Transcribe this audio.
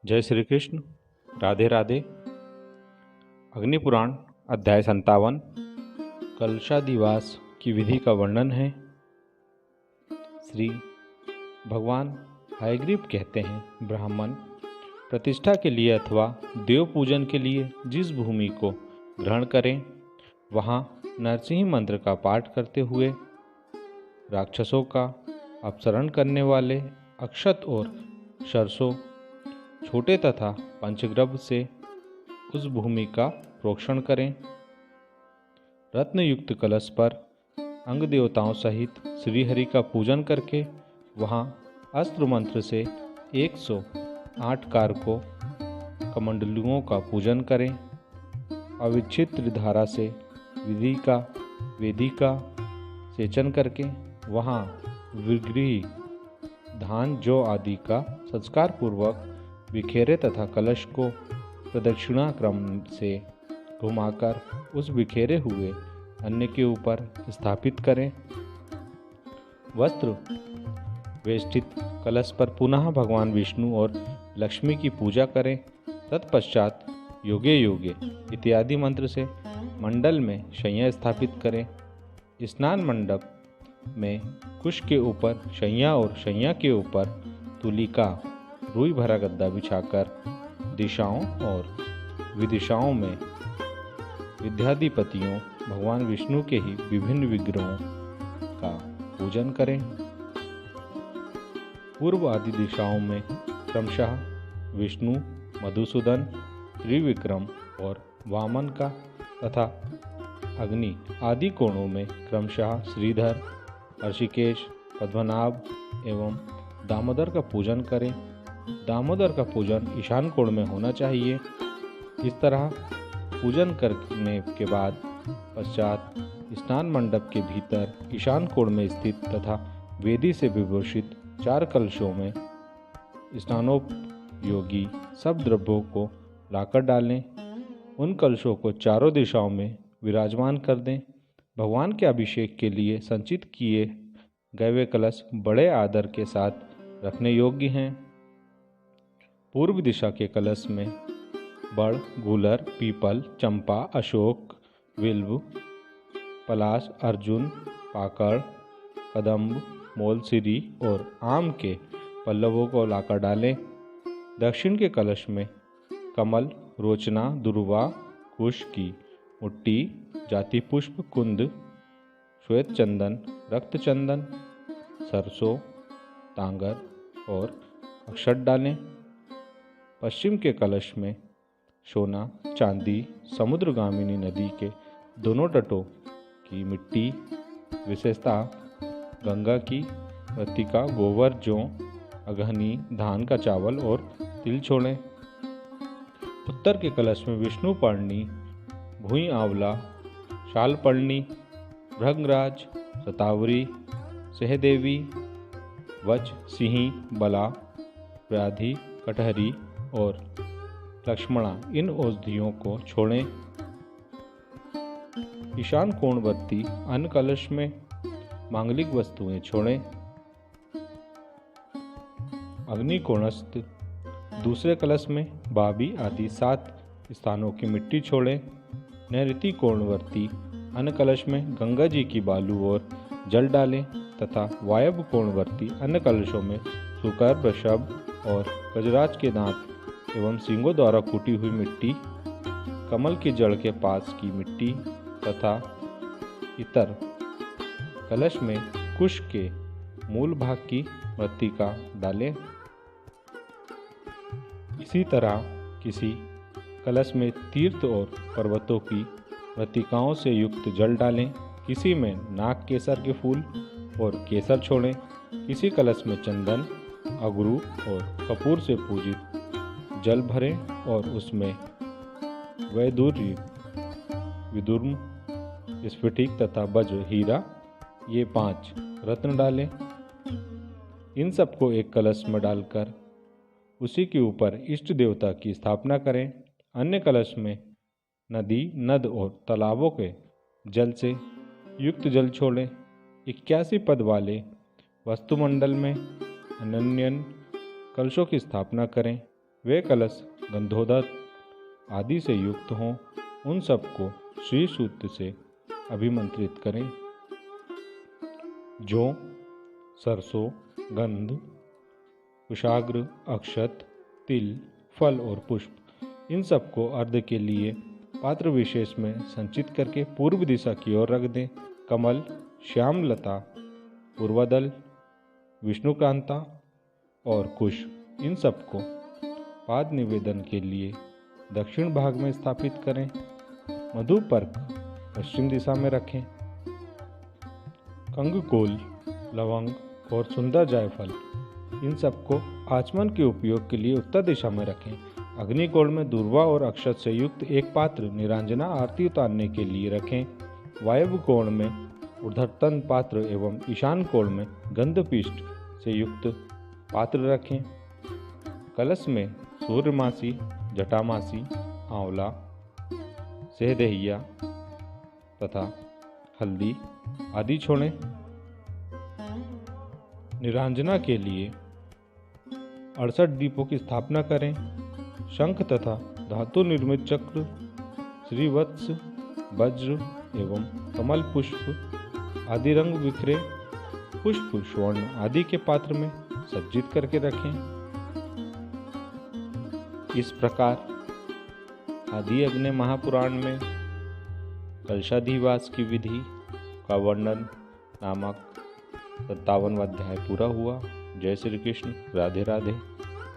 जय श्री कृष्ण। राधे राधे। अग्नि पुराण अध्याय 57 कलशादिवास की विधि का वर्णन है। श्री भगवान हयग्रीव कहते हैं, ब्राह्मण प्रतिष्ठा के लिए अथवा देव पूजन के लिए जिस भूमि को ग्रहण करें, वहाँ नरसिंह मंत्र का पाठ करते हुए राक्षसों का अपसरण करने वाले अक्षत और सरसों छोटे तथा पंचग्रभ से उस भूमि का प्रोक्षण करें। रत्नयुक्त कलश पर अंग देवताओं सहित श्रीहरि का पूजन करके वहाँ अस्त्र मंत्र से 108 कारकों कमंडलुओं का पूजन करें। अविच्छिन्न धारा से वेदी का सेचन करके वहाँ विग्रही धान जौ आदि का संस्कार पूर्वक बिखेरे तथा कलश को प्रदक्षिणा क्रम से घुमाकर उस बिखेरे हुए अन्न के ऊपर स्थापित करें। वस्त्र वेष्टित कलश पर पुनः भगवान विष्णु और लक्ष्मी की पूजा करें। तत्पश्चात योगे योगे इत्यादि मंत्र से मंडल में शैया स्थापित करें। स्नान मंडप में कुश के ऊपर शैया और शैया के ऊपर तुलिका रुई भरा गद्दा बिछाकर दिशाओं और विदिशाओं में विद्याधिपतियों भगवान विष्णु के ही विभिन्न विग्रहों का पूजन करें। पूर्व आदि दिशाओं में क्रमशः विष्णु, मधुसूदन, त्रिविक्रम और वामन का तथा अग्नि आदि कोणों में क्रमशः श्रीधर, ऋषिकेश, पद्मनाभ एवं दामोदर का पूजन करें। दामोदर का पूजन ईशान कोण में होना चाहिए। इस तरह पूजन करने के बाद पश्चात स्नान मंडप के भीतर ईशान कोण में स्थित तथा वेदी से विभूषित 4 कलशों में स्नानोपयोगी सब द्रव्यों को लाकर डालें। उन कलशों को चारों दिशाओं में विराजमान कर दें। भगवान के अभिषेक के लिए संचित किए गए वे कलश बड़े आदर के साथ रखने योग्य हैं। पूर्व दिशा के कलश में बड़, गूलर, पीपल, चंपा, अशोक, विल्व, पलाश, अर्जुन, पाकड़, कदम्ब, मोलसिरी और आम के पल्लवों को लाकर डालें। दक्षिण के कलश में कमल, रोचना, दुर्वा, कुश की मुट्टी, जाति पुष्प, कुंद, श्वेत चंदन, रक्त चंदन, सरसों, तांगर और अक्षत डालें। पश्चिम के कलश में सोना, चांदी, समुद्रगामिनी नदी के दोनों तटों की मिट्टी, विशेषतः गंगा की मृत्तिका, गोबर, जौ, अगहनी, धान का चावल और तिल छोड़ें। उत्तर के कलश में विष्णु पर्णी, भुई आंवला, शाल पर्णी, भृंगराज, शतावरी, सहदेवी, वच, सिंही, बला, व्याधि, कटहरी और लक्ष्मणा इन औषधियों को छोड़ें। ईशान कोणवर्ती अन्न कलश में मांगलिक वस्तुएं छोड़ें। अग्नि कोणस्थ दूसरे कलश में बाबी आदि 7 स्थानों की मिट्टी छोड़ें। नैऋति कोणवर्ती अन्न कलश में गंगा जी की बालू और जल डालें तथा वायव्य कोणवर्ती अन्न कलशों में शुकर, वृषभ और गजराज के दांत एवं सींगों द्वारा कूटी हुई मिट्टी, कमल की जड़ के पास की मिट्टी तथा इतर कलश में कुश के मूल भाग की मृत्तिका डालें। इसी तरह किसी कलश में तीर्थ और पर्वतों की मृत्तिकाओं से युक्त जल डालें। किसी में नाग केसर के फूल और केसर छोड़ें। किसी कलश में चंदन, अगरू और कपूर से पूजित जल भरें और उसमें वैदूर्य, विदुर्म, स्फटिक तथा वज्र, हीरा ये 5 रत्न डालें। इन सबको एक कलश में डालकर उसी के ऊपर इष्ट देवता की स्थापना करें। अन्य कलश में नदी, नद और तालाबों के जल से युक्त जल छोड़ें। 81 पद वाले वस्तुमंडल में अनन्यन कलशों की स्थापना करें। वे कलश गंधोदक आदि से युक्त हों, उन सबको श्री सूक्त से अभिमंत्रित करें। जौ, सरसों, गंध, कुशाग्र, अक्षत, तिल, फल और पुष्प, इन सबको अर्घ्य के लिए पात्र विशेष में संचित करके पूर्व दिशा की ओर रख दें। कमल, श्यामलता, पूर्वदल, विष्णुकांता और कुश, इन सबको पाद निवेदन के लिए दक्षिण भाग में स्थापित करें। मधुपर्क पश्चिम दिशा में रखें। कंगकोल, लवंग और सुंदर जायफल, इन सबको आचमन के उपयोग के लिए उत्तर दिशा में रखें। अग्निकोण में दूर्वा और अक्षत से युक्त एक पात्र निरांजना आरती उतारने के लिए रखें। वायव्य कोण में ऊर्ध्वतन पात्र एवं ईशान कोण में गंधपिष्ट से युक्त पात्र रखें। कलश में सूर्यमासी, जटामासी, आंवला, सेहदहिया तथा हल्दी आदि छोड़ें। निरांजना के लिए 68 दीपों की स्थापना करें। शंख तथा धातु निर्मित चक्र, श्रीवत्स, वज्र एवं कमल पुष्प आदि रंग बिखरे पुष्प स्वर्ण आदि के पात्र में सज्जित करके रखें। इस प्रकार आदि अग्नि महापुराण में कलशाधिवास की विधि का वर्णन नामक 57वां अध्याय पूरा हुआ। जय श्री कृष्ण। राधे राधे।